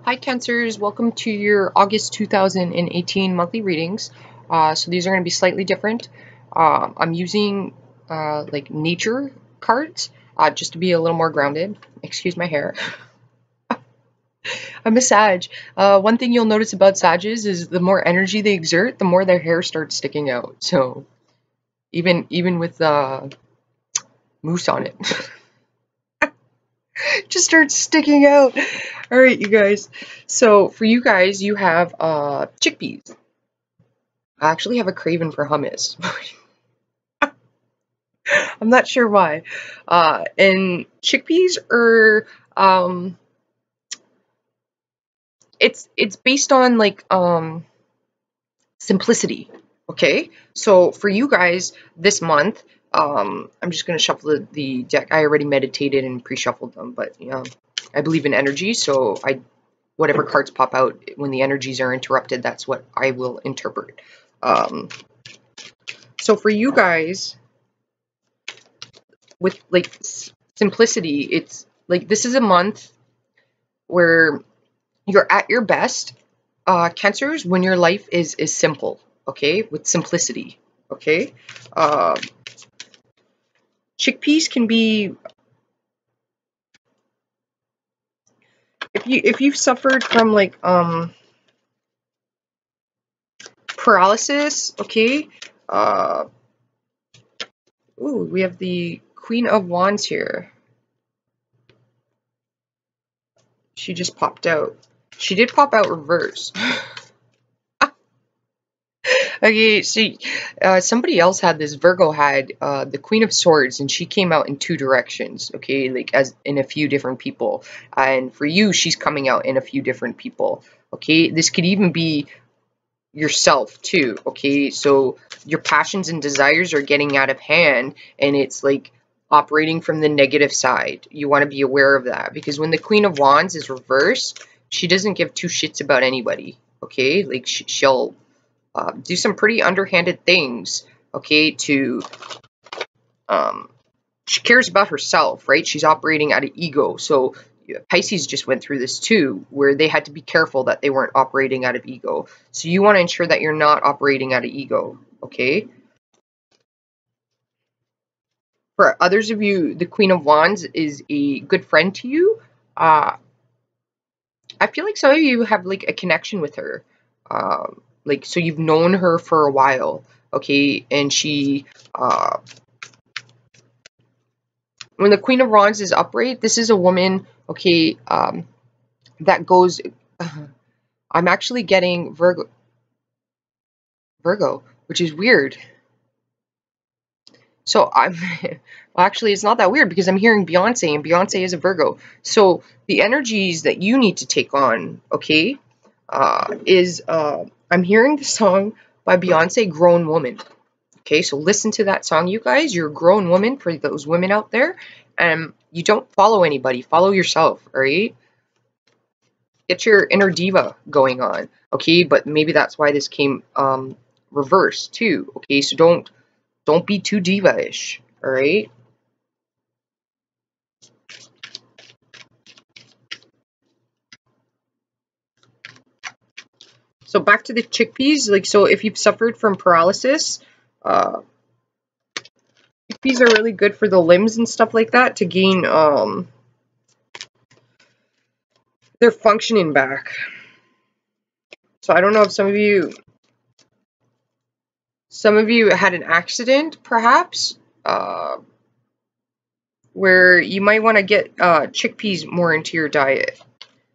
Hi Cancers, welcome to your August 2018 monthly readings. So these are going to be slightly different. I'm using like nature cards just to be a little more grounded. Excuse my hair. I'm a Sag. One thing you'll notice about Sages is the more energy they exert, the more their hair starts sticking out. So even with mousse on it. Just starts sticking out. All right, you guys. So for you guys, you have chickpeas. I actually have a craving for hummus. I'm not sure why. And chickpeas are it's based on like simplicity. Okay, so for you guys this month, I'm just gonna shuffle the deck. I already meditated and pre-shuffled them, but I believe in energy, so whatever cards pop out when the energies are interrupted, that's what I will interpret. So for you guys, with like simplicity, it's like this is a month where you're at your best, Cancers, when your life is simple, okay, with simplicity, okay. Chickpeas can be, if you've suffered from like paralysis, okay. Ooh, we have the Queen of Wands here. She just popped out. She did pop out reverse. Okay, see, somebody else had this. Virgo had the Queen of Swords, and she came out in two directions. Okay, like as in a few different people. And for you, she's coming out in a few different people. Okay, this could even be yourself too. Okay, so your passions and desires are getting out of hand, and it's like operating from the negative side. You want to be aware of that, because when the Queen of Wands is reversed, she doesn't give two shits about anybody. Okay, like she'll do some pretty underhanded things, okay, to, she cares about herself, right? She's operating out of ego. So Pisces just went through this too, where they had to be careful that they weren't operating out of ego. So you want to ensure that you're not operating out of ego, okay? For others of you, the Queen of Wands is a good friend to you. I feel like some of you have like a connection with her. Like, so you've known her for a while, okay, and she, when the Queen of Wands is upright, this is a woman, okay, that goes, I'm actually getting Virgo, which is weird. So I'm, well, actually, it's not that weird because I'm hearing Beyonce, and Beyonce is a Virgo. So the energies that you need to take on, okay, is, I'm hearing the song by Beyonce, Grown Woman. Okay, so listen to that song, you guys. You're a grown woman, for those women out there. You don't follow anybody. Follow yourself, all right? Get your inner diva going on, okay? But maybe that's why this came reversed too, okay? So don't be too diva-ish, all right? So back to the chickpeas. Like, so if you've suffered from paralysis, chickpeas are really good for the limbs and stuff like that, to gain their functioning back. So I don't know if some of you had an accident, perhaps, where you might want to get chickpeas more into your diet.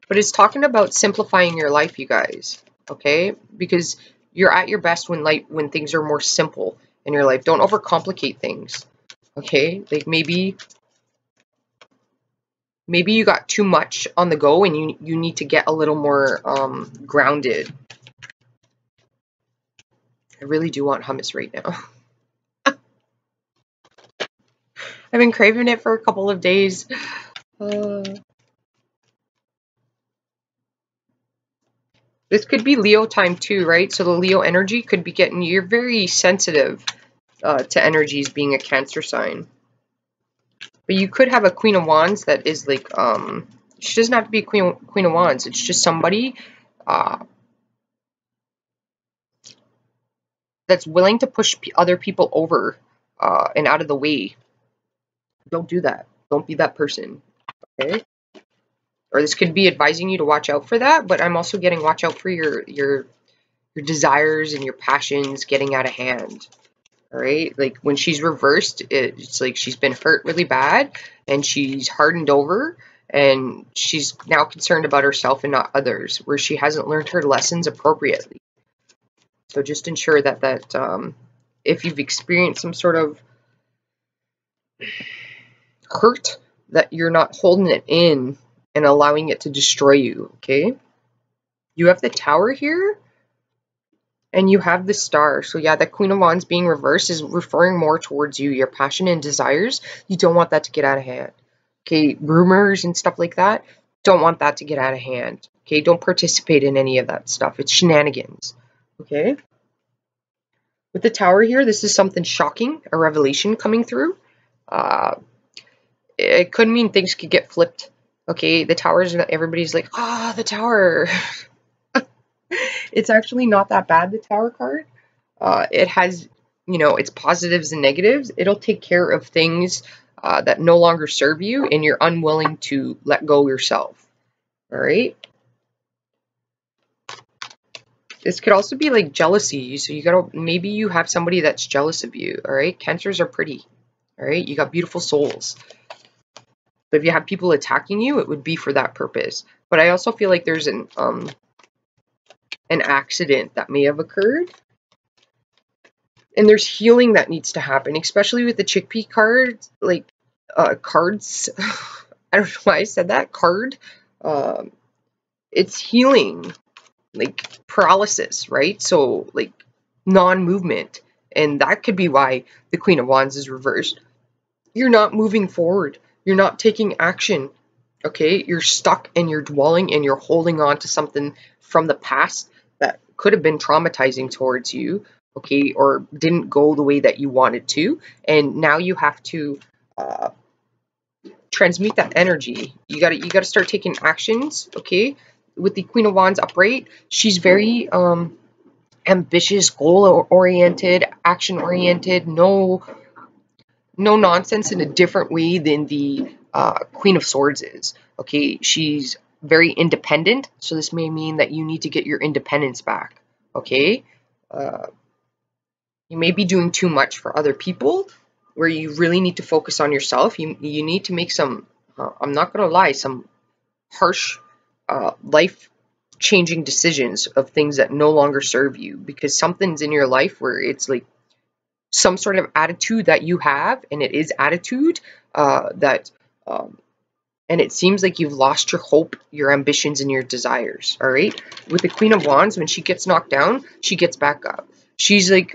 But it's talking about simplifying your life, you guys, okay? Because you're at your best when things are more simple in your life. Don't overcomplicate things, okay? Like maybe you got too much on the go, and you need to get a little more grounded. I really do want hummus right now. I've been craving it for a couple of days. This could be Leo time too, right? So the Leo energy could be getting, you're very sensitive to energies, being a Cancer sign. But you could have a Queen of Wands that is like, She doesn't have to be a Queen of Wands. It's just somebody that's willing to push other people over and out of the way. Don't do that. Don't be that person. Okay? Or this could be advising you to watch out for that, but I'm also getting watch out for your desires and your passions getting out of hand. All right? Like when she's reversed, it's like she's been hurt really bad and she's hardened over and she's now concerned about herself and not others, where she hasn't learned her lessons appropriately. So just ensure that if you've experienced some sort of hurt, that you're not holding it in and allowing it to destroy you, okay? You have the Tower here, and you have the Star. So yeah, the Queen of Wands being reversed is referring more towards you, your passion and desires. You don't want that to get out of hand. Okay, rumors and stuff like that, don't want that to get out of hand. Okay, don't participate in any of that stuff. It's shenanigans. Okay? With the Tower here, this is something shocking, a revelation coming through. It could mean things could get flipped. Okay, the Towers, everybody's like, the Tower. It's actually not that bad, the Tower card. It has, its positives and negatives. It'll take care of things that no longer serve you and you're unwilling to let go yourself. All right? This could also be like jealousy. So maybe you have somebody that's jealous of you. All right? Cancers are pretty. All right? You got beautiful souls. But if you have people attacking you, it would be for that purpose. But I also feel like there's an accident that may have occurred. And there's healing that needs to happen, especially with the chickpea cards, like cards. I don't know why I said that. Card. It's healing, like paralysis, right? So like non-movement. And that could be why the Queen of Wands is reversed. You're not moving forward. You're not taking action. Okay? You're stuck and you're dwelling and you're holding on to something from the past that could have been traumatizing towards you. Okay, or didn't go the way that you wanted to, and now you have to transmute that energy. You gotta start taking actions. Okay, with the Queen of Wands upright, she's very ambitious, goal oriented, action oriented. No nonsense in a different way than the Queen of Swords is. Okay, she's very independent, so this may mean that you need to get your independence back. Okay. You may be doing too much for other people, where you really need to focus on yourself. You need to make some, I'm not going to lie, some harsh life-changing decisions of things that no longer serve you, because something's in your life where it's like some sort of attitude that you have, and it is attitude and it seems like you've lost your hope, your ambitions, and your desires, all right? With the Queen of Wands, when she gets knocked down, she gets back up. She's like,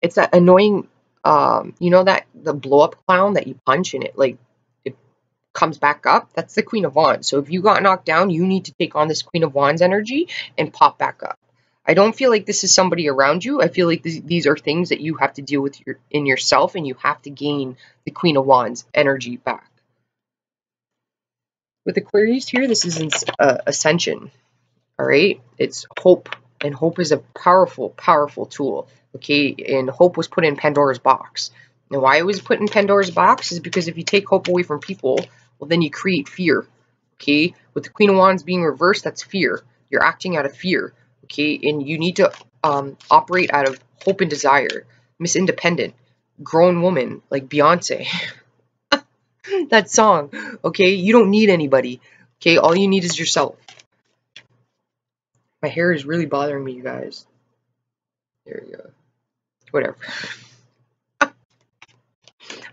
it's that annoying, that the blow up clown that you punch and it comes back up. That's the Queen of Wands. So if you got knocked down, you need to take on this Queen of Wands energy and pop back up. I don't feel like this is somebody around you. I feel like these are things that you have to deal with in yourself, and you have to gain the Queen of Wands energy back. With Aquarius here, this is ascension. All right, it's hope, and hope is a powerful, powerful tool. Okay, and hope was put in Pandora's box. Now, why it was put in Pandora's box is because if you take hope away from people, well, then you create fear. Okay, with the Queen of Wands being reversed, that's fear. You're acting out of fear. Okay, and you need to operate out of hope and desire. Miss Independent, grown woman like Beyonce. That song. Okay, you don't need anybody. Okay, all you need is yourself. My hair is really bothering me, you guys. There you go. Whatever.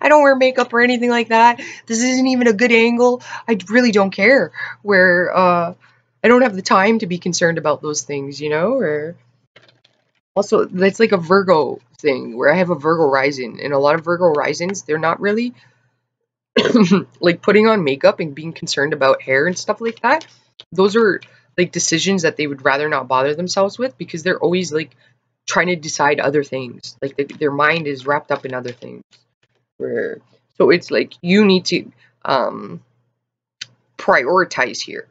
I don't wear makeup or anything like that. This isn't even a good angle. I really don't care. Where I don't have the time to be concerned about those things, or also that's like a Virgo thing where I have a Virgo rising, and a lot of Virgo risings, they're not really like putting on makeup and being concerned about hair and stuff like that. Those are like decisions that they would rather not bother themselves with, because they're always like trying to decide other things. Like their mind is wrapped up in other things. So it's like you need to prioritize here.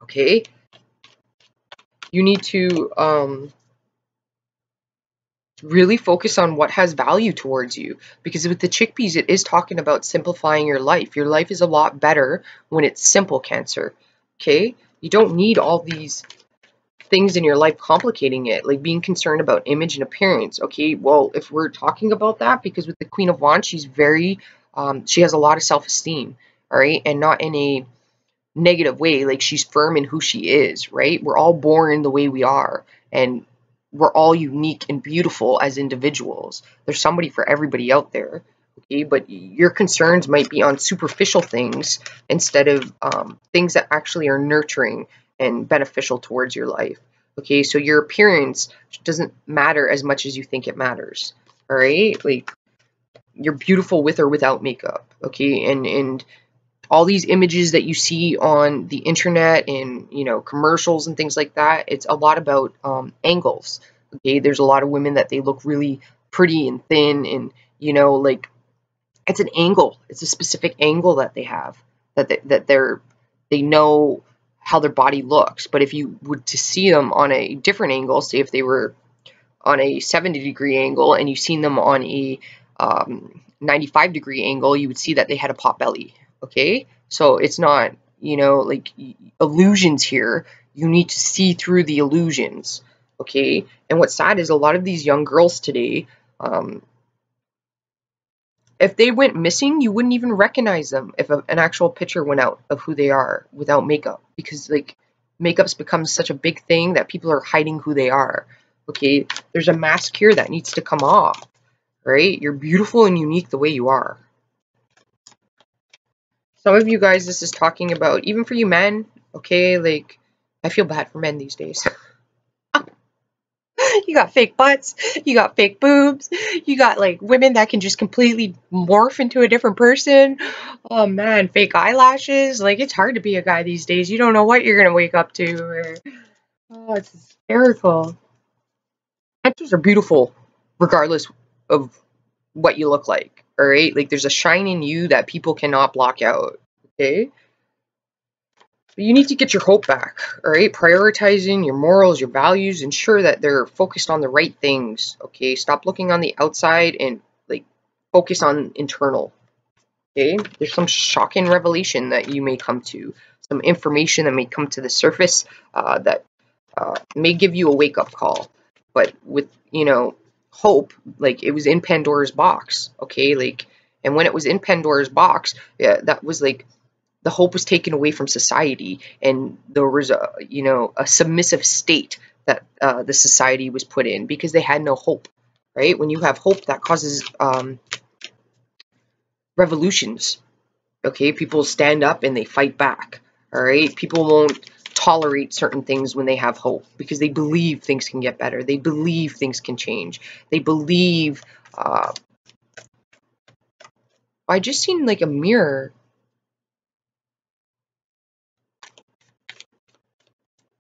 Okay? You need to really focus on what has value towards you, because with the chickpeas, it is talking about simplifying your life. Your life is a lot better when it's simple, Cancer. Okay? You don't need all these things in your life complicating it, like being concerned about image and appearance. Okay, well, if we're talking about that, because with the Queen of Wands, she's very she has a lot of self-esteem, all right, and not in a negative way. Like, she's firm in who she is, right? We're all born the way we are, and we're all unique and beautiful as individuals. There's somebody for everybody out there. Okay, but your concerns might be on superficial things instead of things that actually are nurturing and beneficial towards your life. Okay, so your appearance doesn't matter as much as you think it matters. All right, like, you're beautiful with or without makeup. Okay, and all these images that you see on the internet and, you know, commercials and things like that, it's a lot about angles. Okay, there's a lot of women that they look really pretty and thin, and, you know, like, it's an angle. It's a specific angle that they have, that they know how their body looks. But if you were to see them on a different angle, say if they were on a 70-degree angle and you've seen them on a 95-degree angle, you would see that they had a pot belly. Okay, so it's not, you know, like, illusions here. You need to see through the illusions. Okay, and what's sad is a lot of these young girls today, if they went missing, you wouldn't even recognize them if an actual picture went out of who they are without makeup, because, like, makeup's become such a big thing that people are hiding who they are. Okay, there's a mask here that needs to come off, right? You're beautiful and unique the way you are. Some of you guys, this is talking about, even for you men, okay, like, I feel bad for men these days. You got fake butts, you got fake boobs, you got, like, women that can just completely morph into a different person. Oh man, fake eyelashes. Like, it's hard to be a guy these days. You don't know what you're gonna wake up to. Oh, it's hysterical. Actors are beautiful regardless of what you look like, all right? Like, there's a shine in you that people cannot block out, okay? But you need to get your hope back, all right? Prioritizing your morals, your values, ensure that they're focused on the right things, okay? Stop looking on the outside and, like, focus on internal, okay? There's some shocking revelation that you may come to, some information that may come to the surface that may give you a wake-up call. But with, you know, hope, like, it was in Pandora's box, okay? Like, and when it was in Pandora's box, yeah, that was like, the hope was taken away from society, and there was a, you know, a submissive state that the society was put in because they had no hope, right? When you have hope, that causes revolutions, okay? People stand up and they fight back, all right? People won't tolerate certain things when they have hope because they believe things can get better. They believe things can change. They believe, I just seen, like, a mirror.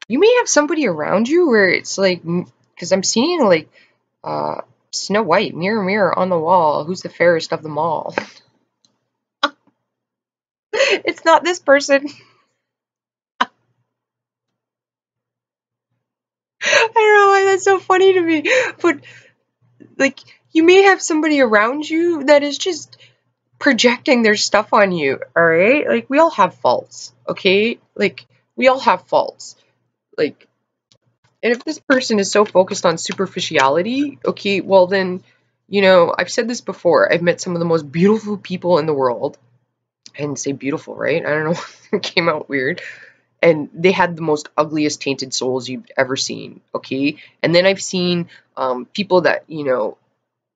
You may have somebody around you where it's like, because I'm seeing, like, Snow White, mirror, mirror on the wall, who's the fairest of them all? It's not this person. I don't know why that's so funny to me, but, like, you may have somebody around you that is just projecting their stuff on you, alright? Like, we all have faults, okay? Like, we all have faults. Like, and if this person is so focused on superficiality, okay, well then, you know, I've said this before, I've met some of the most beautiful people in the world. I didn't say beautiful, right? I don't know, it came out weird. And they had the most ugliest tainted souls you've ever seen, okay? And then I've seen people that, you know,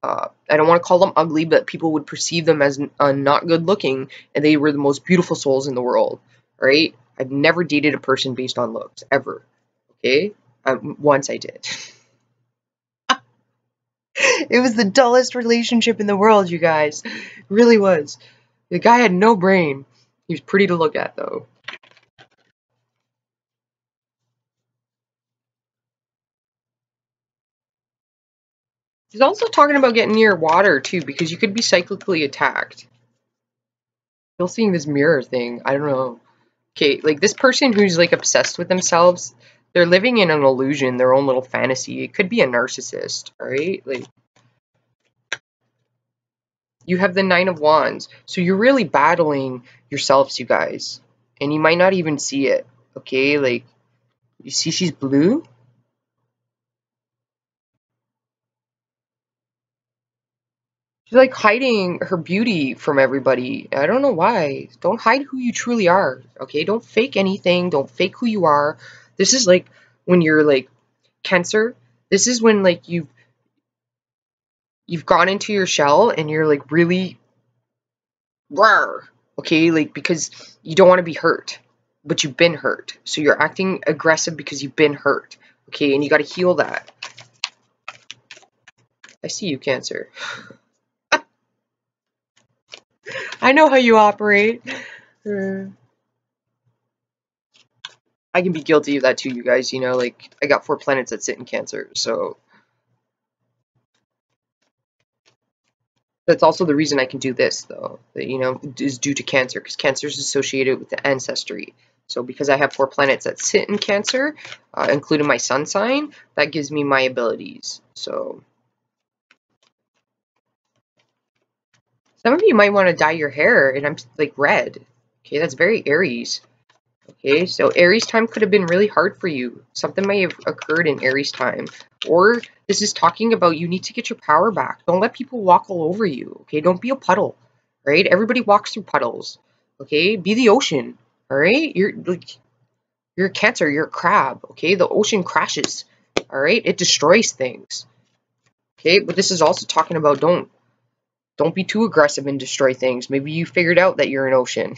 I don't want to call them ugly, but people would perceive them as not good looking, and they were the most beautiful souls in the world, right? I've never dated a person based on looks, ever, okay? Once I did. It was the dullest relationship in the world, you guys. It really was. The guy had no brain. He was pretty to look at, though. He's also talking about getting near water, too, because you could be cyclically attacked. Still seeing this mirror thing. I don't know. Okay, like this person who's like obsessed with themselves, they're living in an illusion, their own little fantasy. It could be a narcissist, all right? Like you have the Nine of Wands. So you're really battling yourselves, you guys. And you might not even see it. Okay, like you see she's blue? She's like hiding her beauty from everybody. I don't know why. Don't hide who you truly are. Okay, don't fake anything. Don't fake who you are. This is like when you're like Cancer. This is when like you've gone into your shell and you're like really rawr, okay, like because you don't want to be hurt, but you've been hurt, so you're acting aggressive because you've been hurt, okay, and you got to heal that. I see you, Cancer. I know how you operate. I can be guilty of that too, you guys. You know, like I got 4 planets that sit in Cancer, so that's also the reason I can do this, though. That, you know, is due to Cancer, because Cancer is associated with the ancestry. So because I have 4 planets that sit in Cancer, including my sun sign, that gives me my abilities. So some of you might want to dye your hair, and I'm like red. Okay, that's very Aries. Okay, so Aries time could have been really hard for you. Something may have occurred in Aries time. Or this is talking about you need to get your power back. Don't let people walk all over you. Okay, don't be a puddle. Right? Everybody walks through puddles. Okay, be the ocean. All right, you're a Cancer. You're a crab. Okay, the ocean crashes. All right, it destroys things. Okay, but this is also talking about don't be too aggressive and destroy things. Maybe you figured out that you're an ocean.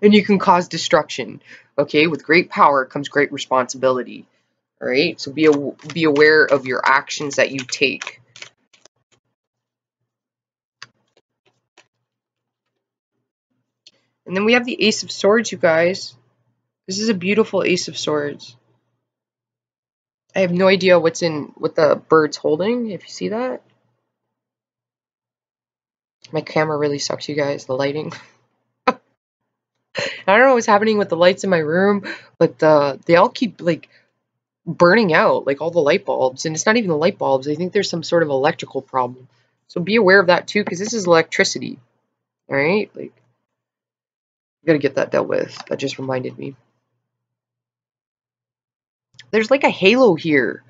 And you can cause destruction. Okay, with great power comes great responsibility. All right, so be aware of your actions that you take. And then we have the Ace of Swords, you guys. This is a beautiful Ace of Swords. I have no idea what the bird's holding, if you see that. My camera really sucks, you guys, the lighting. I don't know what's happening with the lights in my room, but they all keep like burning out, like all the light bulbs, and it's not even the light bulbs. I think there's some sort of electrical problem. So be aware of that too, because this is electricity. All right, like you gotta get that dealt with. That just reminded me. There's like a halo here.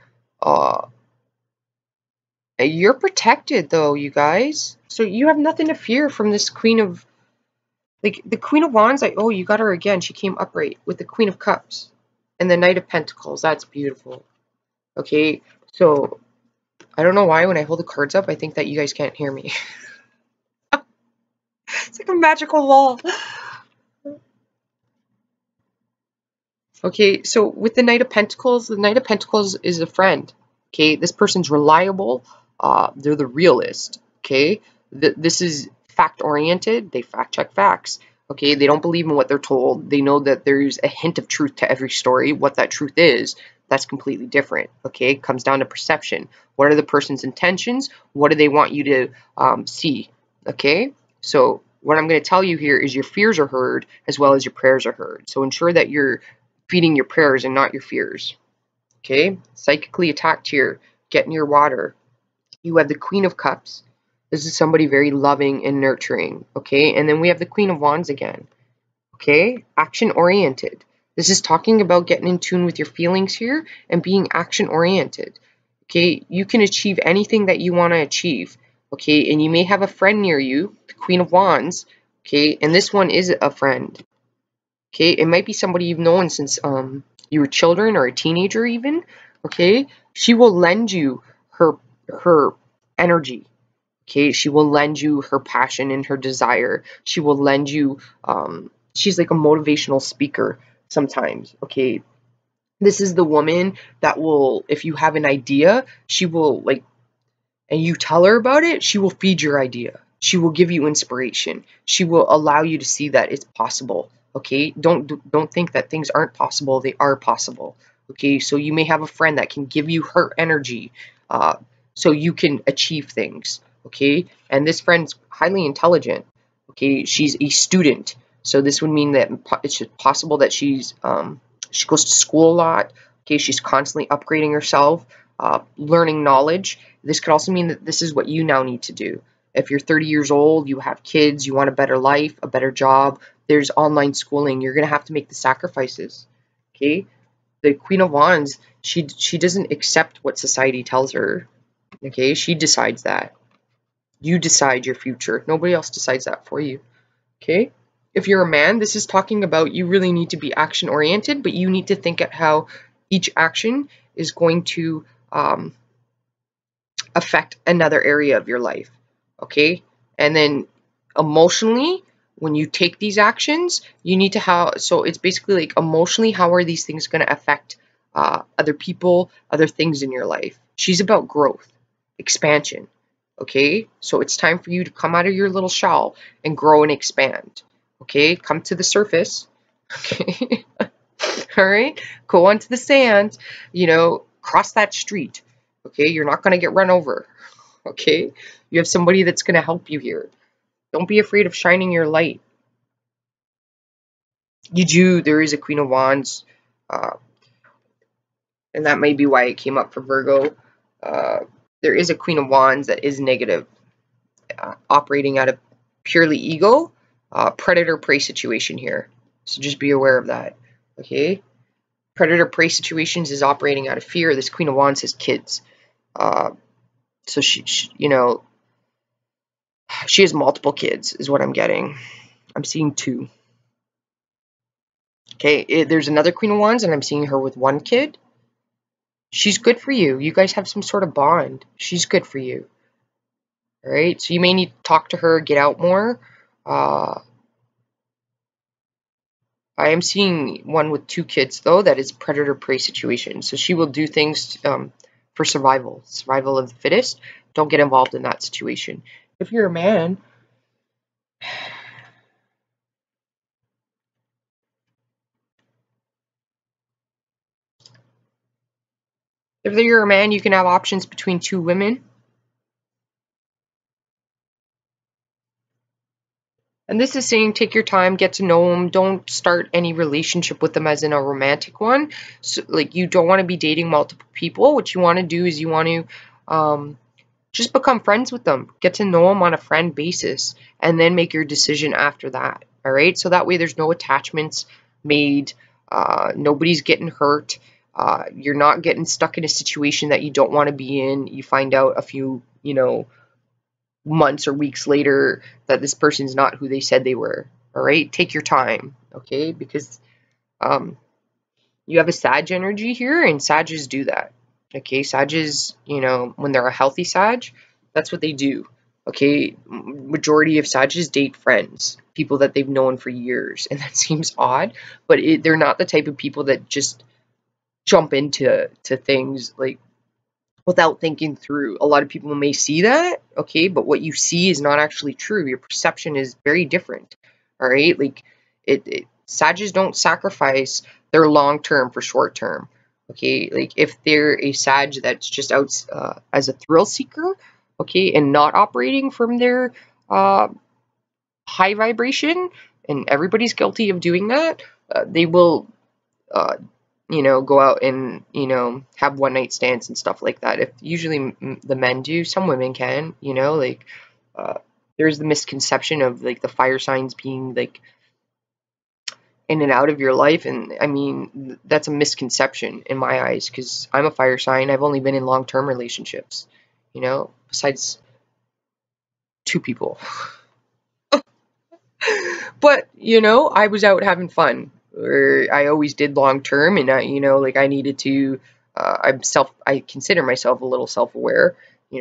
You're protected though, you guys. So you have nothing to fear from this Queen of, like the Queen of Wands. Oh, you got her again. She came upright with the Queen of Cups and the Knight of Pentacles. That's beautiful. Okay, so I don't know why when I hold the cards up, I think that you guys can't hear me. It's like a magical wall. Okay, so with the Knight of Pentacles is a friend. Okay, this person's reliable. They're the realist. Okay, this is fact-oriented. They fact-check facts. Okay, they don't believe in what they're told. They know that there's a hint of truth to every story. What that truth is, that's completely different. Okay, it comes down to perception. What are the person's intentions? What do they want you to see? Okay, so what I'm going to tell you here is your fears are heard as well as your prayers are heard. So ensure that you're feeding your prayers and not your fears. Okay, psychically attacked here. Get in your water. You have the Queen of Cups. This is somebody very loving and nurturing. Okay, and then we have the Queen of Wands again. Okay, action oriented. This is talking about getting in tune with your feelings here and being action oriented. Okay, you can achieve anything that you want to achieve. Okay, and you may have a friend near you, the Queen of Wands. Okay, and this one is a friend. Okay, it might be somebody you've known since you were children or a teenager even. Okay, she will lend you her energy. Okay, she will lend you her passion and her desire. She will lend you she's like a motivational speaker sometimes. Okay, this is the woman that will, if you have an idea, she will like, and you tell her about it, she will feed your idea. She will give you inspiration. She will allow you to see that it's possible. Okay, don't think that things aren't possible. They are possible. Okay, so you may have a friend that can give you her energy, so you can achieve things. Okay, and this friend's highly intelligent. Okay, she's a student. So this would mean that it's possible that she goes to school a lot. Okay, she's constantly upgrading herself, learning knowledge. This could also mean that this is what you now need to do. If you're 30 years old, you have kids, you want a better life, a better job, there's online schooling, you're going to have to make the sacrifices. Okay? The Queen of Wands, she doesn't accept what society tells her. Okay? She decides that. You decide your future. Nobody else decides that for you. Okay? If you're a man, this is talking about you really need to be action oriented, but you need to think at how each action is going to affect another area of your life. Okay? And then emotionally, when you take these actions, you need to so it's basically like emotionally, how are these things going to affect other people, other things in your life? She's about growth, expansion. Okay? So it's time for you to come out of your little shell and grow and expand. Okay? Come to the surface. Okay? All right? Go onto the sand, cross that street. Okay? You're not going to get run over. Okay? You have somebody that's going to help you here. Don't be afraid of shining your light. There is a Queen of Wands, and that may be why it came up for Virgo. There is a Queen of Wands that is negative, operating out of purely ego, predator-prey situation here. So just be aware of that, okay? Predator-prey situations is operating out of fear. This Queen of Wands has kids. So she has multiple kids, is what I'm getting. I'm seeing 2. Okay, there's another Queen of Wands, and I'm seeing her with 1 kid. She's good for you. You guys have some sort of bond. She's good for you. All right, so you may need to talk to her, get out more. I am seeing one with 2 kids, though, that is predator-prey situation. So she will do things for survival of the fittest. Don't get involved in that situation. If you're a man, you can have options between 2 women. And this is saying take your time, get to know them. Don't start any relationship with them as in a romantic one. So, like, you don't want to be dating multiple people. What you want to do is you want to just become friends with them. Get to know them on a friend basis. And then make your decision after that. All right? So that way there's no attachments made. Nobody's getting hurt. You're not getting stuck in a situation that you don't want to be in. You find out a few, months or weeks later that this person's not who they said they were. All right, take your time, okay? Because you have a Sag energy here, and Sages do that. Okay, Sages, when they're a healthy Sag, that's what they do. Okay, majority of Sages date friends, people that they've known for years, and that seems odd, but they're not the type of people that just jump into things like without thinking through. A lot of people may see that, okay, but what you see is not actually true. Your perception is very different, all right? Like, Sages don't sacrifice their long term for short term, okay? Like, if they're a Sag that's just out as a thrill seeker, okay, and not operating from their high vibration, and everybody's guilty of doing that, they will go out and, have one night stands and stuff like that. If usually the men do, some women can, there's the misconception of like the fire signs being like in and out of your life. And I mean, that's a misconception in my eyes, because I'm a fire sign. I've only been in long-term relationships, besides 2 people. But, I was out having fun. Or I always did long term, and I needed to. I consider myself a little self-aware.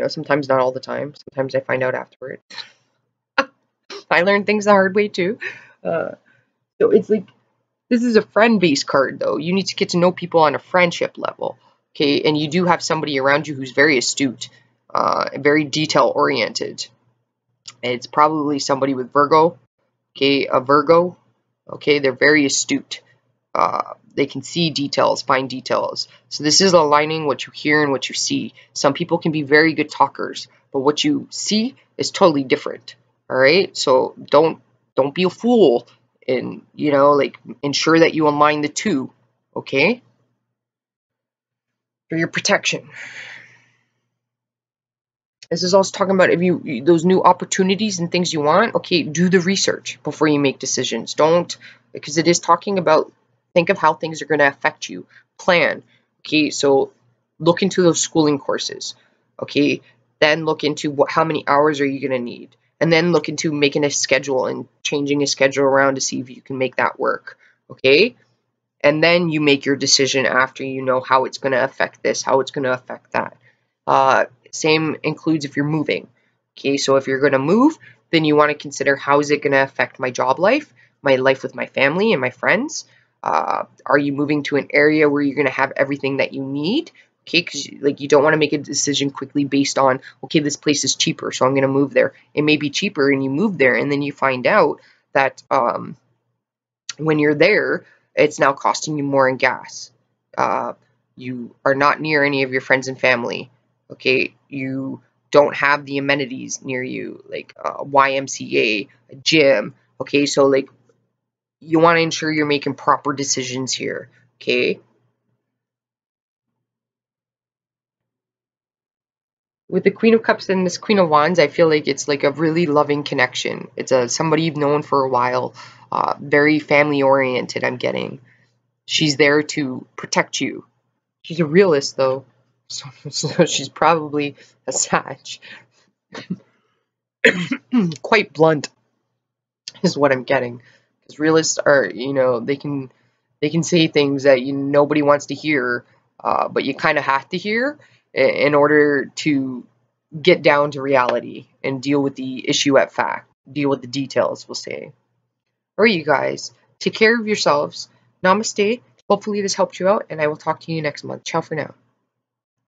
Sometimes not all the time. Sometimes I find out afterward. I learned things the hard way too. So it's like, this is a friend-based card, though. You need to get to know people on a friendship level, okay? And you do have somebody around you who's very astute, very detail-oriented. It's probably somebody with Virgo, okay? A Virgo. Okay, they're very astute. They can see details, find details. So this is aligning what you hear and what you see. Some people can be very good talkers, but what you see is totally different. All right, so don't be a fool and, you know, like, ensure that you align the two, okay? For your protection. This is also talking about if you those new opportunities and things you want, okay, do the research before you make decisions. Don't, because it is talking about, think of how things are going to affect you. Plan. Okay, so look into those schooling courses. Okay, then look into how many hours are you going to need. And then look into making a schedule and changing a schedule around to see if you can make that work. Okay? And then you make your decision after you know how it's going to affect this, how it's going to affect that. Same includes if you're moving. Okay, so if you're going to move, then you want to consider how is it going to affect my job life, my life with my family and my friends. Are you moving to an area where you're going to have everything that you need? Okay, because like you don't want to make a decision quickly based on, okay, this place is cheaper, so I'm going to move there. It may be cheaper, and you move there, and then you find out that when you're there, it's now costing you more in gas. You are not near any of your friends and family. Okay, you don't have the amenities near you, like YMCA, a gym. Okay, so like you want to ensure you're making proper decisions here. Okay. With the Queen of Cups and this Queen of Wands, I feel like it's like a really loving connection. It's somebody you've known for a while, very family oriented. I'm getting. She's there to protect you. She's a realist, though, so she's probably a Sag. Quite blunt is what I'm getting. Because realists are, you know, they can say things that nobody wants to hear, but you kind of have to hear in order to get down to reality and deal with the issue at fact, deal with the details, we'll say. All right, you guys, take care of yourselves. Namaste. Hopefully this helped you out, and I will talk to you next month. Ciao for now.